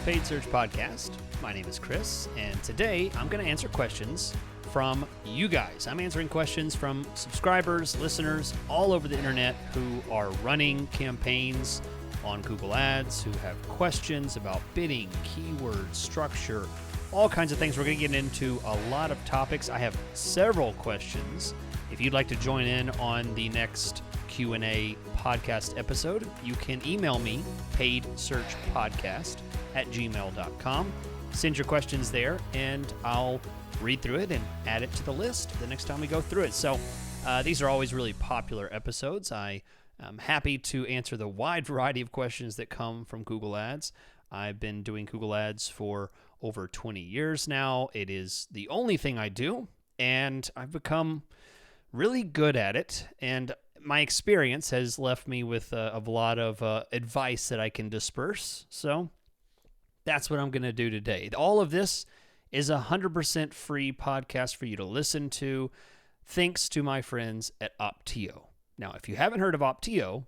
Paid Search Podcast. My name is Chris, and today I'm going to answer questions from you guys. I'm answering questions from subscribers, listeners all over the internet who are running campaigns on Google Ads, who have questions about bidding, keywords, structure, all kinds of things. We're going to get into a lot of topics. I have several questions. If you'd like to join in on the next Q&A podcast episode, you can email me, paidsearchpodcast@gmail.com. Send your questions there, and I'll read through it and add it to the list the next time we go through it. So these are always really popular episodes. I am happy to answer the wide variety of questions that come from Google Ads. I've been doing Google Ads for over 20 years now. It is the only thing I do, and I've become really good at it, and my experience has left me with a lot of advice that I can disperse. So that's what I'm going to do today. All of this is a 100% free podcast for you to listen to, thanks to my friends at Opteo. Now, if you haven't heard of Opteo,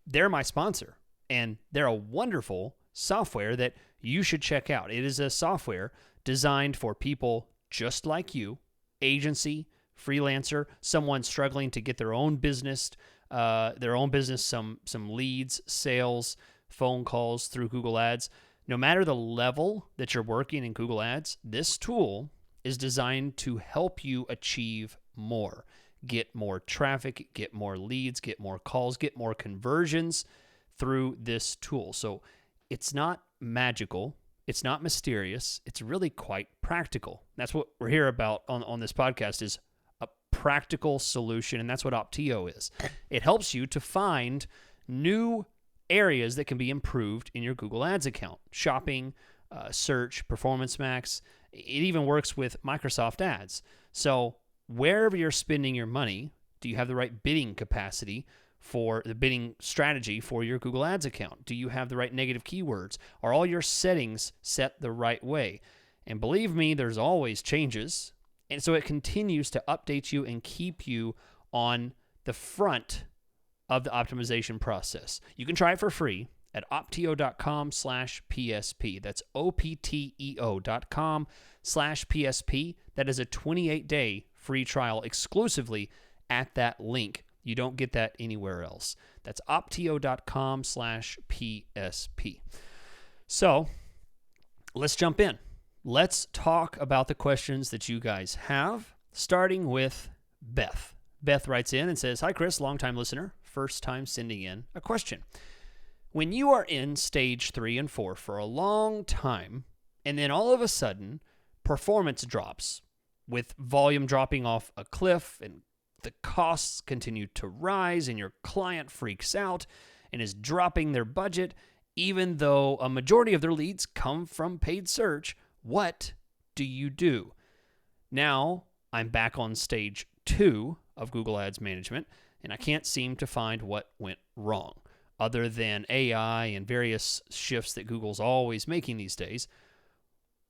they're my sponsor, and they're a wonderful software that you should check out. It is a software designed for people just like you, agency, freelancer, someone struggling to get their own business, some leads, sales, phone calls through Google Ads. No matter the level that you're working in Google Ads, this tool is designed to help you achieve more. Get more traffic, get more leads, get more calls, get more conversions through this tool. So it's not magical. It's not mysterious. It's really quite practical. That's what we're here about on this podcast, is a practical solution, and that's what Opteo is. It helps you to find new areas that can be improved in your Google Ads account. Shopping, search, Performance Max. It even works with Microsoft Ads. So wherever you're spending your money, do you have the right bidding capacity for the bidding strategy for your Google Ads account? Do you have the right negative keywords? Are all your settings set the right way? And believe me, there's always changes. And so it continues to update you and keep you on the front of the optimization process. You can try it for free at opteo.com/PSP. That's opteo.com/PSP. That is a 28-day free trial exclusively at that link. You don't get that anywhere else. That's opteo.com/PSP. So let's jump in. Let's talk about the questions that you guys have, starting with Beth. Beth writes in and says, "Hi, Chris, longtime listener, first time sending in a question. When you are in stage 3 and 4 for a long time, and then all of a sudden, performance drops, with volume dropping off a cliff, and the costs continue to rise, and your client freaks out and is dropping their budget, even though a majority of their leads come from paid search, what do you do? Now, I'm back on stage 2 of Google Ads management, and I can't seem to find what went wrong, other than AI and various shifts that Google's always making these days.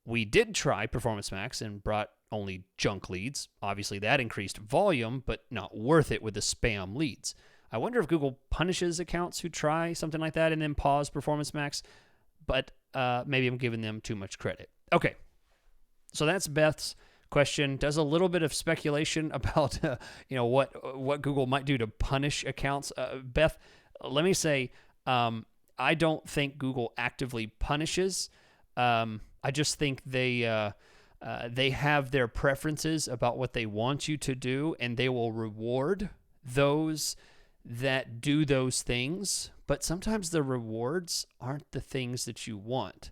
We did try Performance Max and brought only junk leads. Obviously, that increased volume, but not worth it with the spam leads. I wonder if Google punishes accounts who try something like that and then pause Performance Max, but maybe I'm giving them too much credit." Okay, so that's Beth's question. Does a little bit of speculation about what Google might do to punish accounts. Beth, let me say, I don't think Google actively punishes. I just think they have their preferences about what they want you to do, and they will reward those that do those things. But sometimes the rewards aren't the things that you want,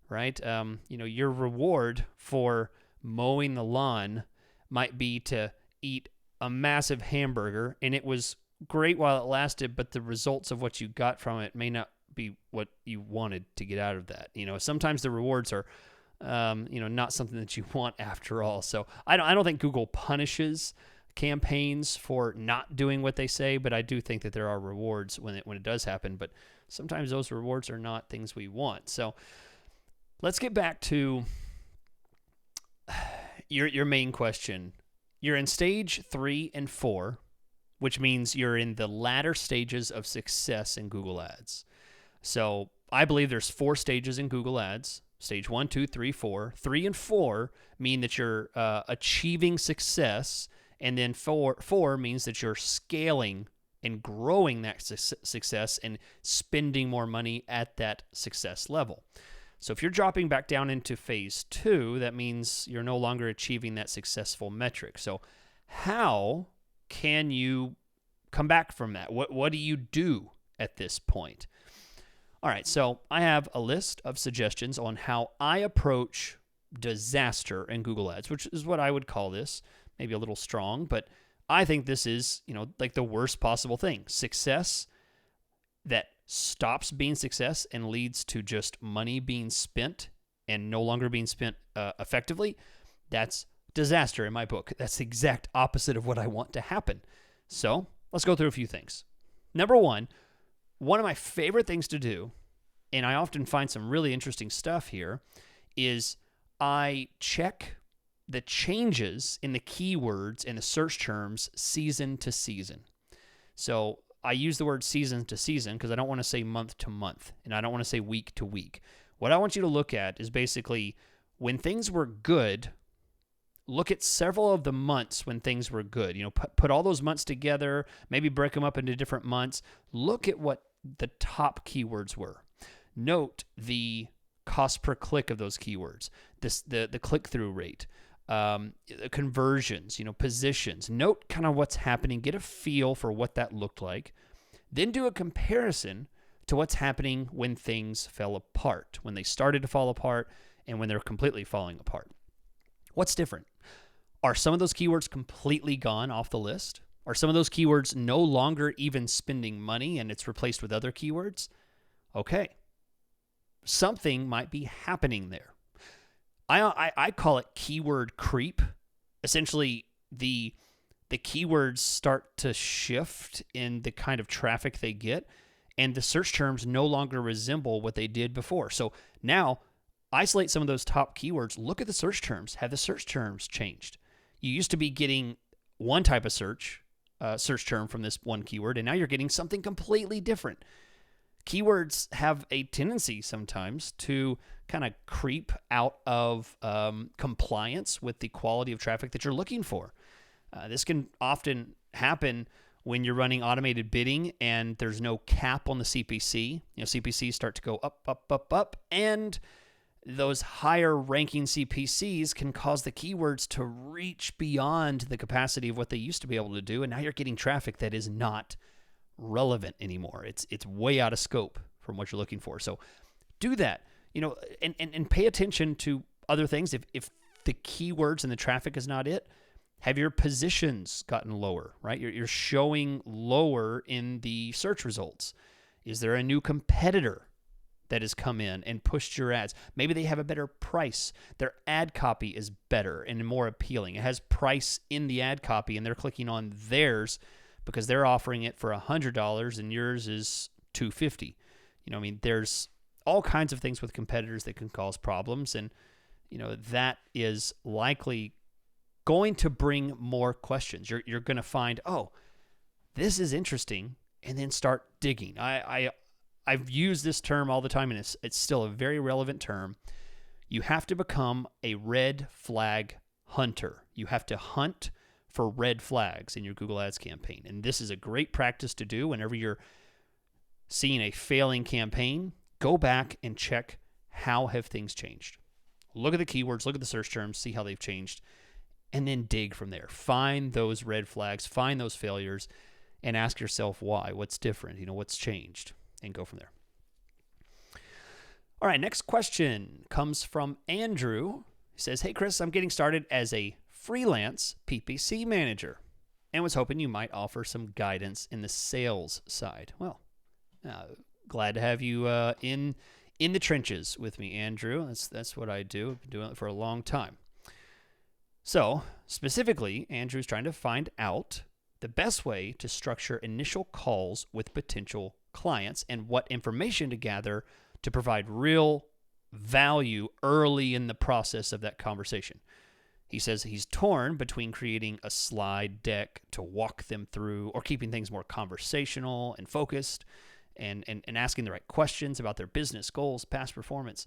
right? Your reward for mowing the lawn might be to eat a massive hamburger, and it was great while it lasted, but the results of what you got from it may not be what you wanted to get out of that. Sometimes the rewards are, not something that you want after all. So I don't think Google punishes campaigns for not doing what they say, but I do think that there are rewards when it does happen. But sometimes those rewards are not things we want. So let's get back to your main question. You're in stage 3 and 4, which means you're in the latter stages of success in Google Ads. So I believe there's 4 stages in Google Ads. Stage 1, 2, 3, 4. 3 and 4 mean that you're achieving success, and then 4 means that you're scaling and growing that success and spending more money at that success level. So if you're dropping back down into phase 2, that means you're no longer achieving that successful metric. So how can you come back from that? What do you do at this point? All right, so I have a list of suggestions on how I approach disaster in Google Ads, which is what I would call this. Maybe a little strong, but I think this is, like the worst possible thing. Success that stops being success and leads to just money being spent and no longer being spent effectively. That's disaster in my book. That's the exact opposite of what I want to happen. So let's go through a few things. Number one of my favorite things to do, and I often find some really interesting stuff here, is I check the changes in the keywords and the search terms season to season. So I use the word season to season because I don't want to say month to month, and I don't want to say week to week. What I want you to look at is basically when things were good, look at several of the months when things were good. Put all those months together, maybe break them up into different months. Look at what the top keywords were. Note the cost per click of those keywords, the click-through rate, conversions, positions. Note kind of what's happening. Get a feel for what that looked like. Then do a comparison to what's happening when things fell apart, when they started to fall apart, and when they're completely falling apart. What's different? Are some of those keywords completely gone off the list? Are some of those keywords no longer even spending money and it's replaced with other keywords? Okay. Something might be happening there. I call it keyword creep. Essentially, the keywords start to shift in the kind of traffic they get, and the search terms no longer resemble what they did before. So now, isolate some of those top keywords. Look at the search terms. Have the search terms changed? You used to be getting one type of search term from this one keyword, and now you're getting something completely different. Keywords have a tendency sometimes to kind of creep out of compliance with the quality of traffic that you're looking for. This can often happen when you're running automated bidding and there's no cap on the CPC. CPCs start to go up, up, up, up, and those higher ranking CPCs can cause the keywords to reach beyond the capacity of what they used to be able to do, and now you're getting traffic that is not relevant anymore. It's way out of scope from what you're looking for. So do that, and pay attention to other things. If the keywords and the traffic is not it, have your positions gotten lower, right? You're showing lower in the search results. Is there a new competitor that has come in and pushed your ads? Maybe they have a better price. Their ad copy is better and more appealing. It has price in the ad copy, and they're clicking on theirs because they're offering it for $100 and yours is $250. There's all kinds of things with competitors that can cause problems, and that is likely going to bring more questions. You're going to find, oh, this is interesting, and then start digging. I've used this term all the time, and it's still a very relevant term. You have to become a red flag hunter. You have to hunt for red flags in your Google Ads campaign. And this is a great practice to do whenever you're seeing a failing campaign. Go back and check how have things changed. Look at the keywords, look at the search terms, see how they've changed, and then dig from there. Find those red flags, find those failures, and ask yourself why. What's different? What's changed? And go from there. All right, next question comes from Andrew. He says, hey, Chris, I'm getting started as a freelance PPC manager and was hoping you might offer some guidance in the sales side. Well, glad to have you in the trenches with me, Andrew. That's what I do. I've been doing it for a long time. So, specifically, Andrew's trying to find out the best way to structure initial calls with potential clients and what information to gather to provide real value early in the process of that conversation. He says he's torn between creating a slide deck to walk them through or keeping things more conversational and focused. and asking the right questions about their business goals, past performance.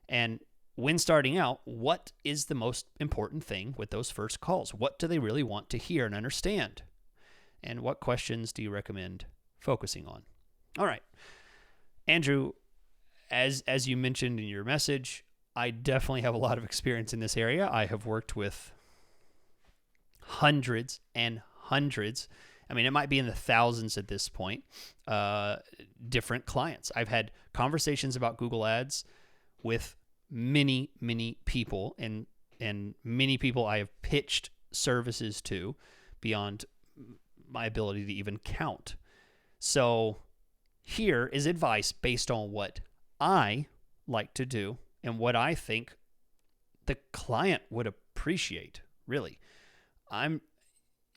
And when starting out, what is the most important thing with those first calls? What do they really want to hear and understand? And what questions do you recommend focusing on? All right. Andrew, as you mentioned in your message, I definitely have a lot of experience in this area. I have worked with hundreds and hundreds. I mean, it might be in the thousands at this point, different clients. I've had conversations about Google Ads with many, many people, and many people I have pitched services to beyond my ability to even count. So here is advice based on what I like to do and what I think the client would appreciate, really.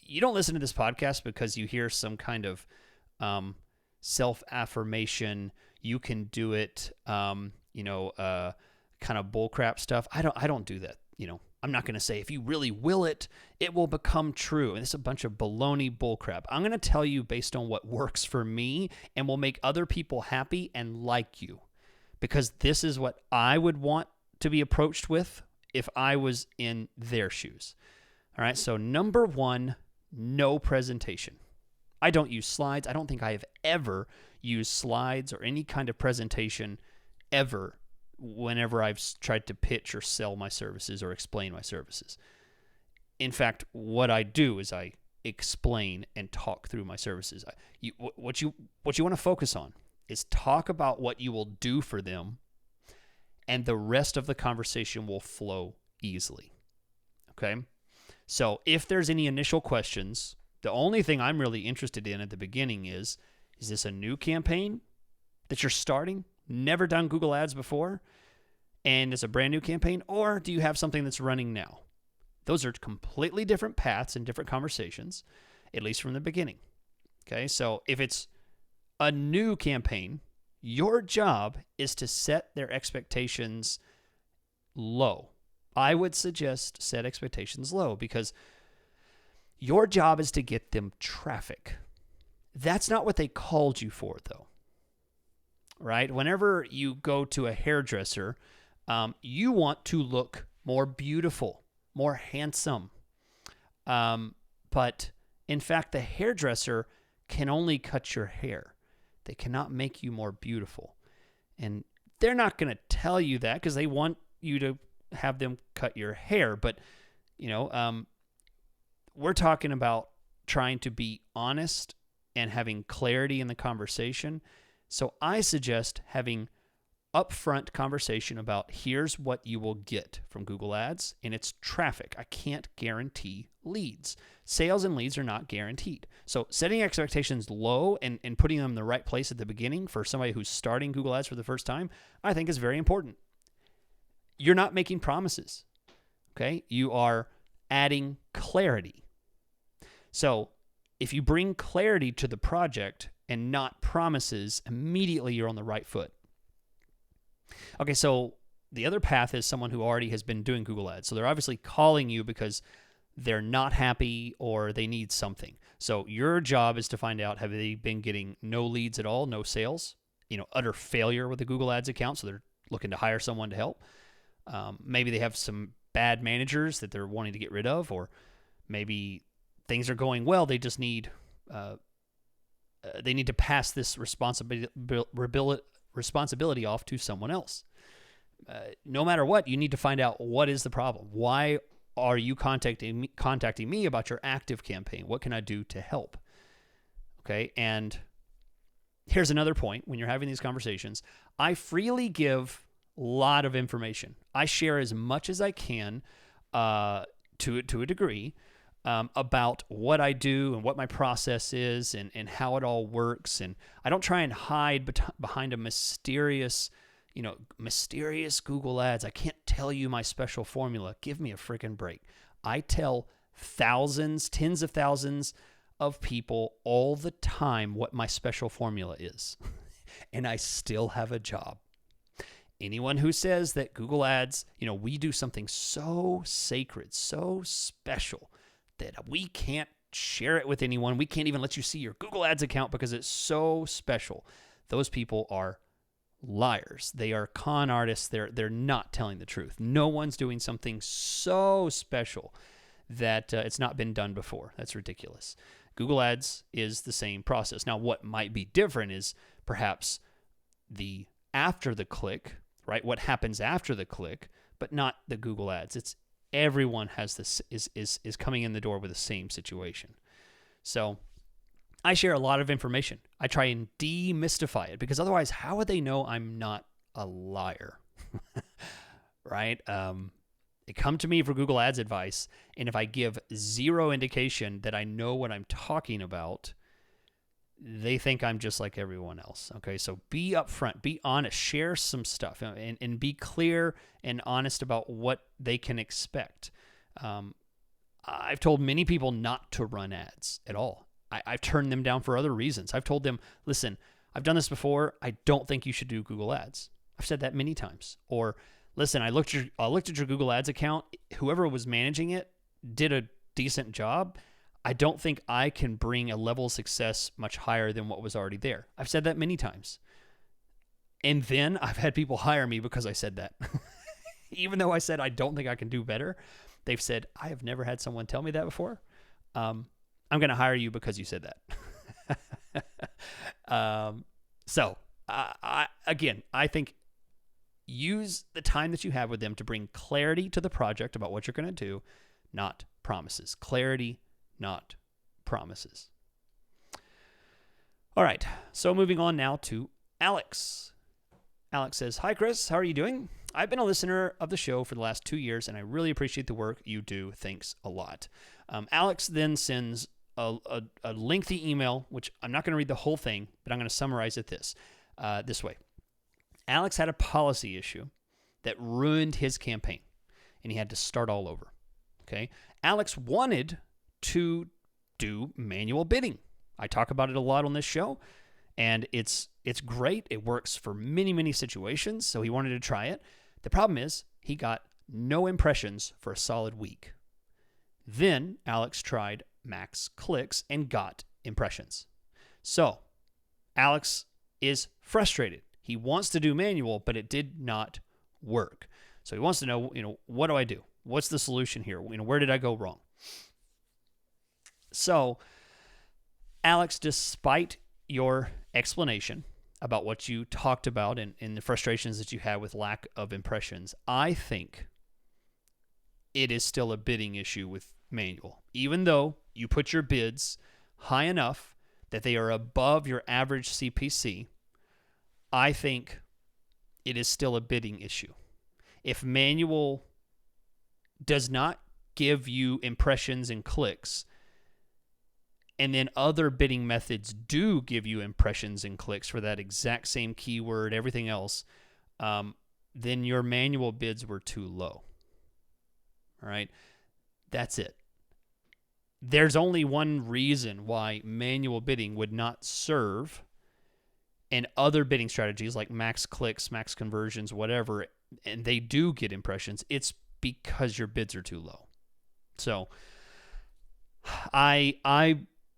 You don't listen to this podcast because you hear some kind of self-affirmation, you can do it, kind of bullcrap stuff. I don't do that. I'm not going to say if you really will it, it will become true. And it's a bunch of baloney bullcrap. I'm going to tell you based on what works for me and will make other people happy and like you, because this is what I would want to be approached with if I was in their shoes. All right. So number one, no presentation. I don't use slides. I don't think I have ever used slides or any kind of presentation ever whenever I've tried to pitch or sell my services or explain my services. In fact, what I do is I explain and talk through my services. What you want to focus on is talk about what you will do for them, and the rest of the conversation will flow easily. Okay? So if there's any initial questions, the only thing I'm really interested in at the beginning is this a new campaign that you're starting? Never done Google Ads before, and it's a brand new campaign, or do you have something that's running now? Those are completely different paths and different conversations, at least from the beginning. Okay, so if it's a new campaign, your job is to set their expectations low. I would suggest set expectations low, because your job is to get them traffic. That's not what they called you for, though. Right? Whenever you go to a hairdresser, you want to look more beautiful, more handsome. But in fact, the hairdresser can only cut your hair. They cannot make you more beautiful. And they're not going to tell you that because they want you to have them cut your hair. But, we're talking about trying to be honest and having clarity in the conversation. So I suggest having upfront conversation about here's what you will get from Google Ads, and it's traffic. I can't guarantee leads. Sales and leads are not guaranteed. So setting expectations low and putting them in the right place at the beginning for somebody who's starting Google Ads for the first time, I think is very important. You're not making promises, okay? You are adding clarity. So if you bring clarity to the project and not promises, immediately you're on the right foot. Okay, so the other path is someone who already has been doing Google Ads. So they're obviously calling you because they're not happy or they need something. So your job is to find out, have they been getting no leads at all, no sales, utter failure with the Google Ads account, so they're looking to hire someone to help. Maybe they have some bad managers that they're wanting to get rid of, or maybe things are going well, they just need to pass this responsibility off to someone else. No matter what, you need to find out what is the problem. Why are you contacting me about your active campaign? What can I do to help? Okay, and here's another point. When you're having these conversations, I freely give a lot of information. I share as much as I can to a degree about what I do and what my process is and how it all works. And I don't try and hide behind a mysterious Google Ads. I can't tell you my special formula. Give me a freaking break. I tell thousands, tens of thousands of people all the time what my special formula is. And I still have a job. Anyone who says that Google Ads, we do something so sacred, so special, that we can't share it with anyone. We can't even let you see your Google Ads account because it's so special. those people are liars. They are con artists. They're not telling the truth. No one's doing something so special that it's not been done before. That's ridiculous. Google Ads is the same process. Now, what might be different is perhaps the after the click, right? What happens after the click, but not the Google Ads. It's everyone has this is coming in the door with the same situation. So I share a lot of information. I try and demystify it because otherwise, how would they know I'm not a liar? Right? They come to me for Google Ads advice, and if I give zero indication that I know what I'm talking about, they think I'm just like everyone else. Okay, so be upfront, be honest, share some stuff, and be clear and honest about what they can expect. I've told many people not to run ads at all. I've turned them down for other reasons. I've told them, listen, I've done this before. I don't think you should do Google Ads. I've said that many times. Or, listen, I looked at your Google Ads account. Whoever was managing it did a decent job. I don't think I can bring a level of success much higher than what was already there. I've said that many times. And then I've had people hire me because I said that. Even though I said I don't think I can do better, they've said, I have never had someone tell me that before. I'm going to hire you because you said that. Again, I think use the time that you have with them to bring clarity to the project about what you're going to do, not promises. Clarity, not promises. All right, so moving on now to Alex. Alex says, hi, Chris. How are you doing? I've been a listener of the show for the last 2 years, and I really appreciate the work you do. Thanks a lot. Alex then sends a lengthy email, which I'm not going to read the whole thing, but I'm going to summarize it this way. Alex had a policy issue that ruined his campaign, and he had to start all over. Okay, Alex wanted to do manual bidding. I talk about it a lot on this show, and it's great. It works for many, many situations, so he wanted to try it. The problem is he got no impressions for a solid week. Then Alex tried max clicks and got impressions. So Alex is frustrated. He wants to do manual, but it did not work. So he wants to know, what do I do? What's the solution here? Where did I go wrong? So, Alex, despite your explanation about what you talked about and the frustrations that you had with lack of impressions, I think it is still a bidding issue with manual. Even though you put your bids high enough that they are above your average CPC, I think it is still a bidding issue. If manual does not give you impressions and clicks, and then other bidding methods do give you impressions and clicks for that exact same keyword, everything else, then your manual bids were too low. All right? That's it. There's only one reason why manual bidding would not serve and other bidding strategies like max clicks, max conversions, whatever, and they do get impressions. It's because your bids are too low. So I'm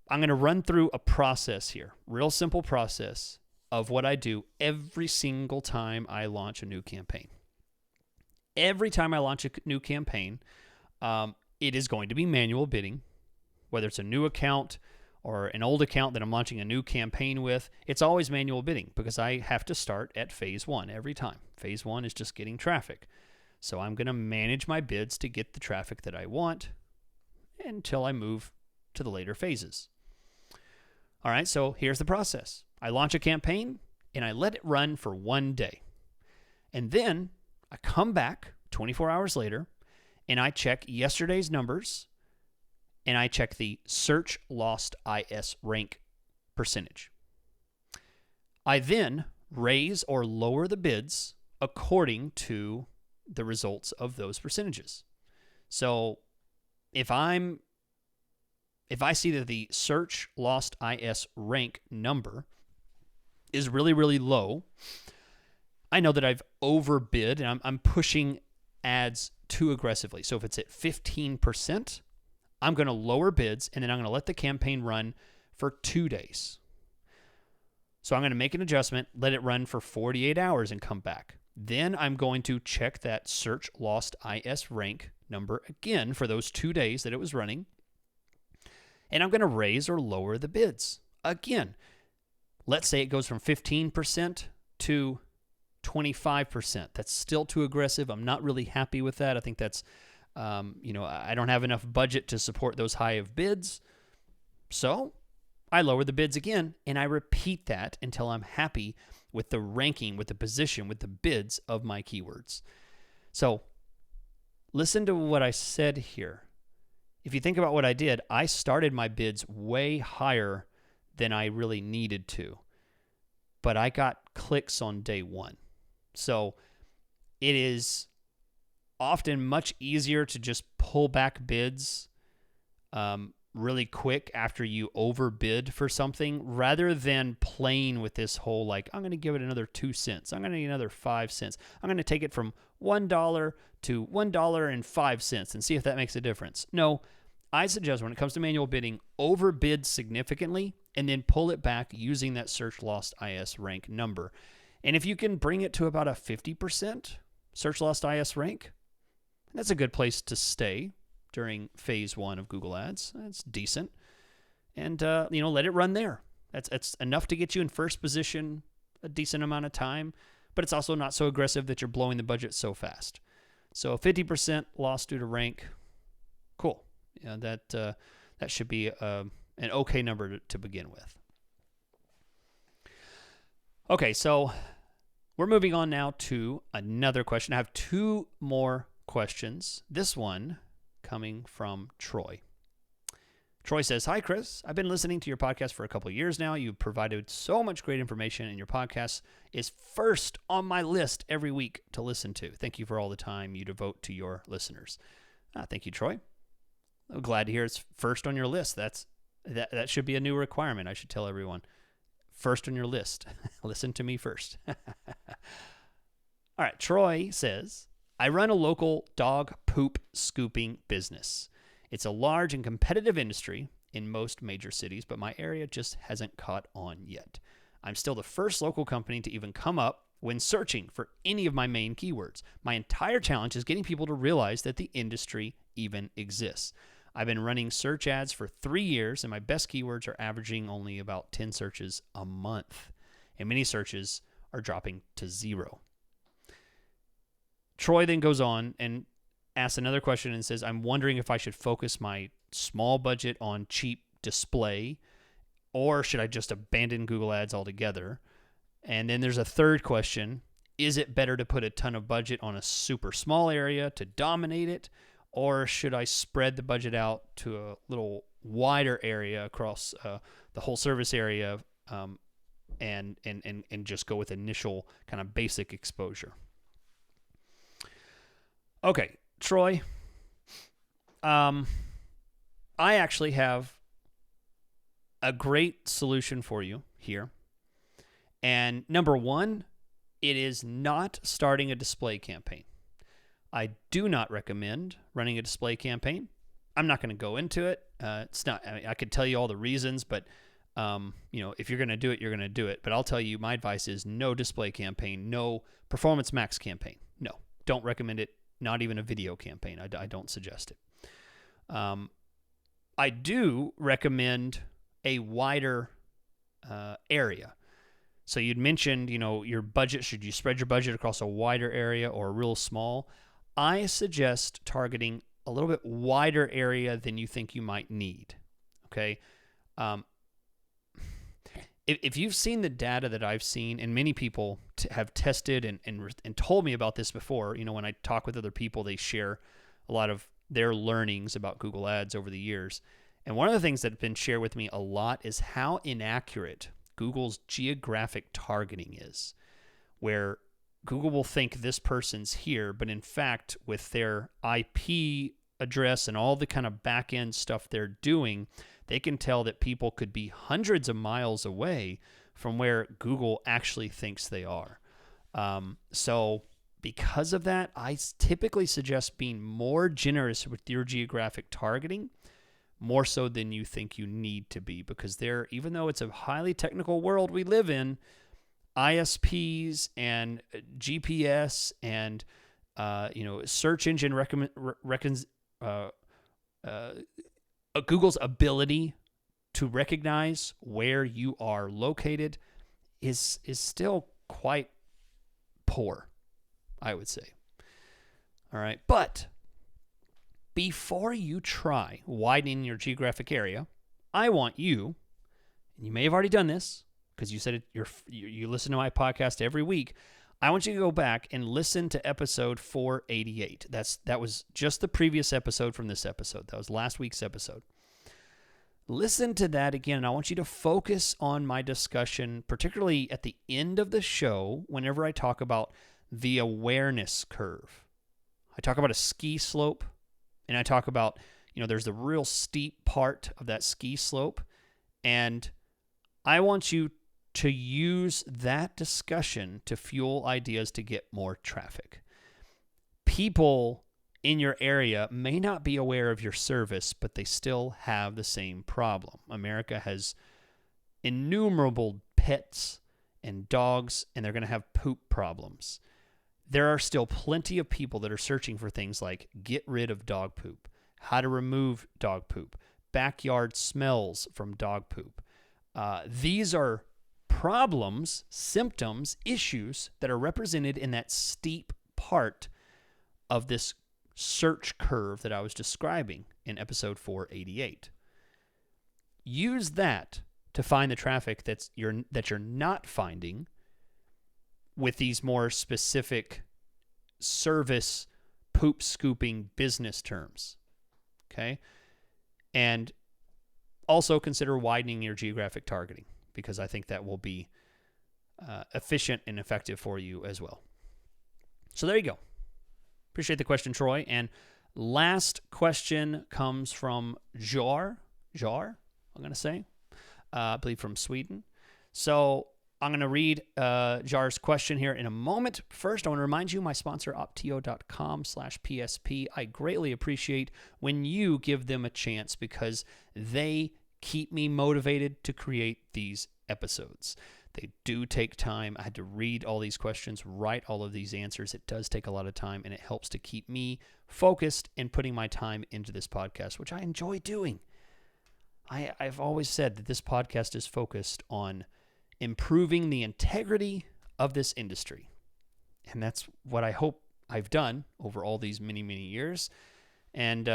going to run through a process here, real simple process of what I do every single time I launch a new campaign. Every time I launch a new campaign, it is going to be manual bidding, whether it's a new account or an old account that I'm launching a new campaign with. It's always manual bidding because I have to start at phase 1 every time. Phase 1 is just getting traffic. So I'm going to manage my bids to get the traffic that I want until I move to the later phases. All right, so here's the process. I launch a campaign and I let it run for 1 day. And then I come back 24 hours later and I check yesterday's numbers and I check the search lost IS rank percentage. I then raise or lower the bids according to the results of those percentages. So if I see that the search lost IS rank number is really, really low, I know that I've overbid and I'm pushing ads too aggressively. So if it's at 15%, I'm going to lower bids and then I'm going to let the campaign run for 2 days. So I'm going to make an adjustment, let it run for 48 hours and come back. Then I'm going to check that search lost IS rank number again for those 2 days that it was running. And I'm going to raise or lower the bids. Again, let's say it goes from 15% to 25%. That's still too aggressive. I'm not really happy with that. I think that's, I don't have enough budget to support those high of bids. So I lower the bids again, and I repeat that until I'm happy with the ranking, with the position, with the bids of my keywords. So listen to what I said here. If you think about what I did, I started my bids way higher than I really needed to, but I got clicks on day one. So it is often much easier to just pull back bids really quick after you overbid for something, rather than playing with this whole, like, I'm going to give it another 2 cents. I'm going to need another 5 cents. I'm going to take it from $1 to $1.05 and see if that makes a difference. No, I suggest when it comes to manual bidding, overbid significantly and then pull it back using that search lost IS rank number. And if you can bring it to about a 50% search lost IS rank, that's a good place to stay during phase 1 of Google Ads. That's decent. And, let it run there. That's enough to get you in first position a decent amount of time, but it's also not so aggressive that you're blowing the budget so fast. So 50% loss due to rank, cool. Yeah, that should be an okay number to begin with. Okay, so we're moving on now to another question. I have 2 more questions. This one coming from Troy. Troy says, "Hi, Chris. I've been listening to your podcast for a couple of years now. You've provided so much great information, and your podcast is first on my list every week to listen to. Thank you for all the time you devote to your listeners." Thank you, Troy. I'm glad to hear it's first on your list. That should be a new requirement. I should tell everyone. First on your list. Listen to me first. All right, Troy says, "I run a local dog poop scooping business. It's a large and competitive industry in most major cities, but my area just hasn't caught on yet. I'm still the first local company to even come up when searching for any of my main keywords. My entire challenge is getting people to realize that the industry even exists. I've been running search ads for 3 years, and my best keywords are averaging only about 10 searches a month, and many searches are dropping to 0. Troy then goes on and asks another question and says, "I'm wondering if I should focus my small budget on cheap display, or should I just abandon Google Ads altogether?" And then there's a third question: "Is it better to put a ton of budget on a super small area to dominate it, or should I spread the budget out to a little wider area across the whole service area and just go with initial kind of basic exposure?" Okay, Troy, I actually have a great solution for you here. And number 1, it is not starting a display campaign. I do not recommend running a display campaign. I'm not going to go into it. It's not. I could tell you all the reasons, but if you're going to do it, you're going to do it. But I'll tell you, my advice is no display campaign, no Performance Max campaign. No, don't recommend it. Not even a video campaign. I don't suggest it. I do recommend a wider area. So you'd mentioned, your budget. Should you spread your budget across a wider area or real small? I suggest targeting a little bit wider area than you think you might need. Okay. If you've seen the data that I've seen, and many people have tested and told me about this before, when I talk with other people, they share a lot of their learnings about Google Ads over the years. And one of the things that's been shared with me a lot is how inaccurate Google's geographic targeting is, where Google will think this person's here, but in fact, with their IP address and all the kind of back-end stuff they're doing, they can tell that people could be hundreds of miles away from where Google actually thinks they are. So because of that, I typically suggest being more generous with your geographic targeting, more so than you think you need to be, because even though it's a highly technical world we live in, ISPs and GPS and search engine Google's ability to recognize where you are located is still quite poor, I would say. All right, but before you try widening your geographic area, I want you, and you may have already done this because you said you listen to my podcast every week. I want you to go back and listen to episode 488. That was just the previous episode from this episode. That was last week's episode. Listen to that again, and I want you to focus on my discussion, particularly at the end of the show, whenever I talk about the awareness curve. I talk about a ski slope, and I talk about, there's the real steep part of that ski slope, and I want you to use that discussion to fuel ideas to get more traffic. People in your area may not be aware of your service, but they still have the same problem. America has innumerable pets and dogs, and they're going to have poop problems. There are still plenty of people that are searching for things like get rid of dog poop, how to remove dog poop, backyard smells from dog poop. These are problems, symptoms, issues that are represented in that steep part of this search curve that I was describing in episode 488. Use that to find the traffic that you're not finding with these more specific service poop scooping business terms. Okay? And also consider widening your geographic targeting, because I think that will be efficient and effective for you as well. So there you go. Appreciate the question, Troy. And last question comes from Jar, I'm going to say, I believe from Sweden. So I'm going to read Jar's question here in a moment. First, I want to remind you, my sponsor, optio.com/PSP. I greatly appreciate when you give them a chance, because they keep me motivated to create these episodes. They do take time. I had to read all these questions, write all of these answers. It does take a lot of time, and it helps to keep me focused and putting my time into this podcast, which I enjoy doing. I've always said that this podcast is focused on improving the integrity of this industry. And that's what I hope I've done over all these many, many years. And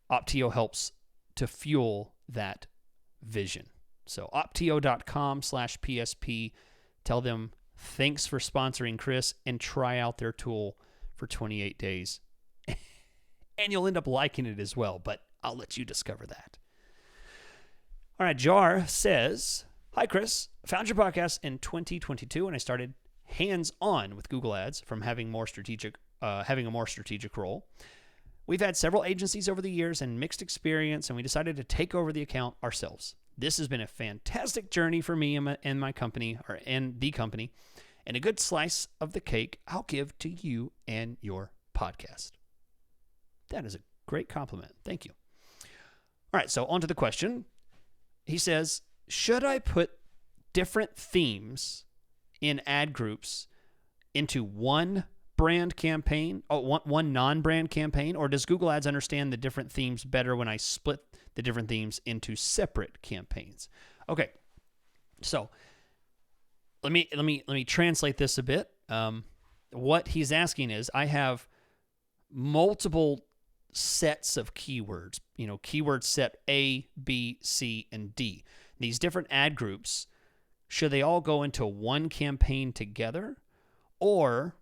Optio helps to fuel that vision. So optio.com/PSP. Tell them thanks for sponsoring Chris, and try out their tool for 28 days. And you'll end up liking it as well, but I'll let you discover that. All right, Jar says, hi, Chris. Found your podcast in 2022, and I started hands-on with Google Ads from having a more strategic role. We've had several agencies over the years and mixed experience, and we decided to take over the account ourselves. This has been a fantastic journey for me and my company, and the company, and a good slice of the cake I'll give to you and your podcast. That is a great compliment. Thank you. All right, so on to the question. He says, should I put different themes in ad groups into one brand campaign, one non-brand campaign, or does Google Ads understand the different themes better when I split the different themes into separate campaigns? Okay, so let me translate this a bit. What he's asking is, I have multiple sets of keywords, keyword set A, B, C, and D. These different ad groups, should they all go into one campaign together, or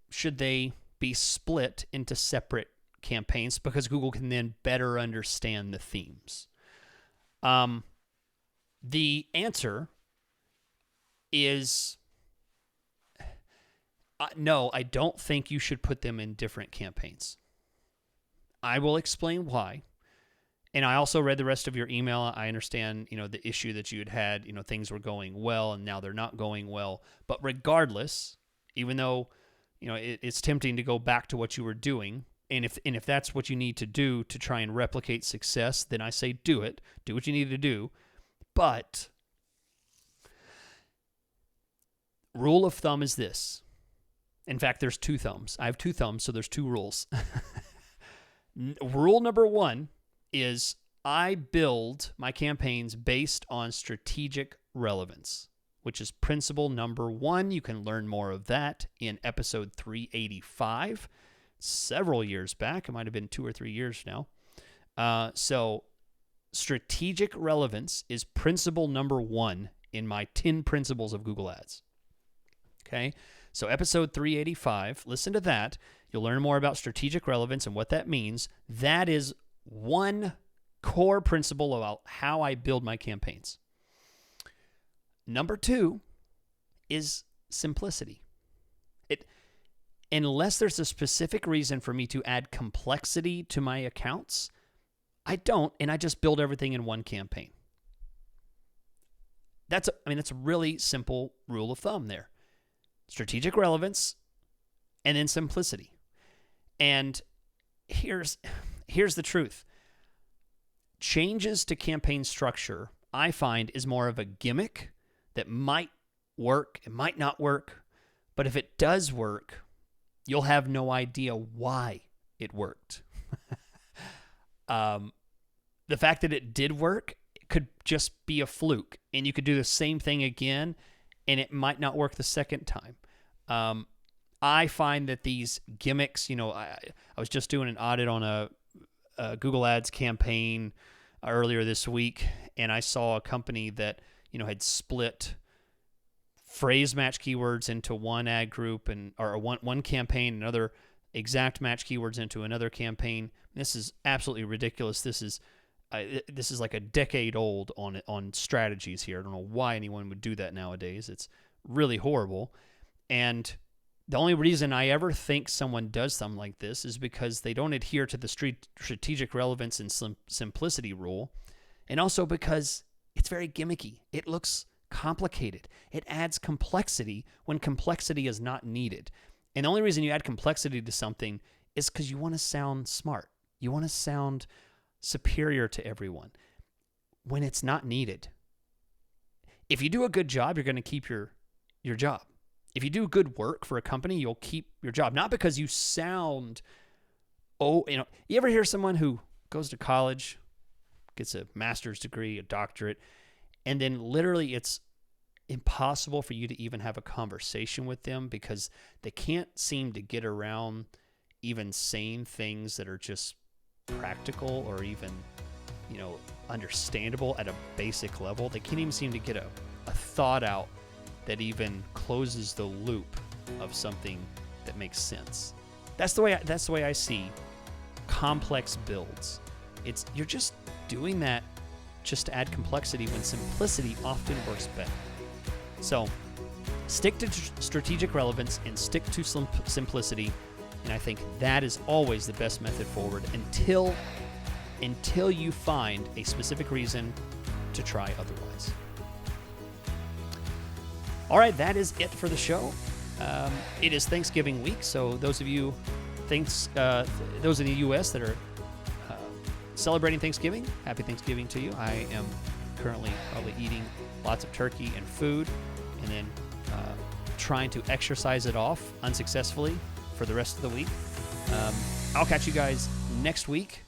should they be split into separate campaigns, because Google can then better understand the themes? The answer is no, I don't think you should put them in different campaigns. I will explain why. And I also read the rest of your email. I understand, the issue that you had, things were going well and now they're not going well. But regardless, even though, it's tempting to go back to what you were doing, And if that's what you need to do to try and replicate success, then I say do it. Do what you need to do. But rule of thumb is this. In fact, there's 2 thumbs. I have 2 thumbs, so there's 2 rules. Rule number 1 is I build my campaigns based on strategic relevance, which is principle number 1. You can learn more of that in episode 385, several years back. It might have been 2 or 3 years now. So strategic relevance is principle number 1 in my 10 principles of Google Ads. Okay, so episode 385, listen to that. You'll learn more about strategic relevance and what that means. That is one core principle about how I build my campaigns. Number 2 is simplicity. Unless there's a specific reason for me to add complexity to my accounts, I don't, and I just build everything in one campaign. That's a really simple rule of thumb there. Strategic relevance, and then simplicity. And here's the truth. Changes to campaign structure, I find, is more of a gimmick that might work, it might not work, but if it does work, you'll have no idea why it worked. The fact that it did work could just be a fluke, and you could do the same thing again, and it might not work the second time. I find that these gimmicks, I was just doing an audit on a Google Ads campaign earlier this week, and I saw a company that, had split phrase match keywords into one ad group or one campaign, another exact match keywords into another campaign. This is absolutely ridiculous. This is like a decade old on strategies here. I don't know why anyone would do that nowadays. It's really horrible. And the only reason I ever think someone does something like this is because they don't adhere to the strategic relevance and simplicity rule, and also because it's very gimmicky. It looks complicated. It adds complexity when complexity is not needed. And the only reason you add complexity to something is because you want to sound smart. You want to sound superior to everyone when it's not needed. If you do a good job, you're going to keep your job. If you do good work for a company, you'll keep your job. Not because you sound, you ever hear someone who goes to college, gets a master's degree, a doctorate, and then literally it's impossible for you to even have a conversation with them because they can't seem to get around even saying things that are just practical or even, understandable at a basic level. They can't even seem to get a thought out that even closes the loop of something that makes sense. That's the way I see complex builds. You're just doing that just to add complexity when simplicity often works better. So stick to strategic relevance and stick to simplicity, and I think that is always the best method forward until you find a specific reason to try otherwise. All right, that is it for the show. It is Thanksgiving week, so those of you, those in the U.S. that are celebrating Thanksgiving, happy Thanksgiving to you. I am currently probably eating lots of turkey and food, and then trying to exercise it off unsuccessfully for the rest of the week. I'll catch you guys next week.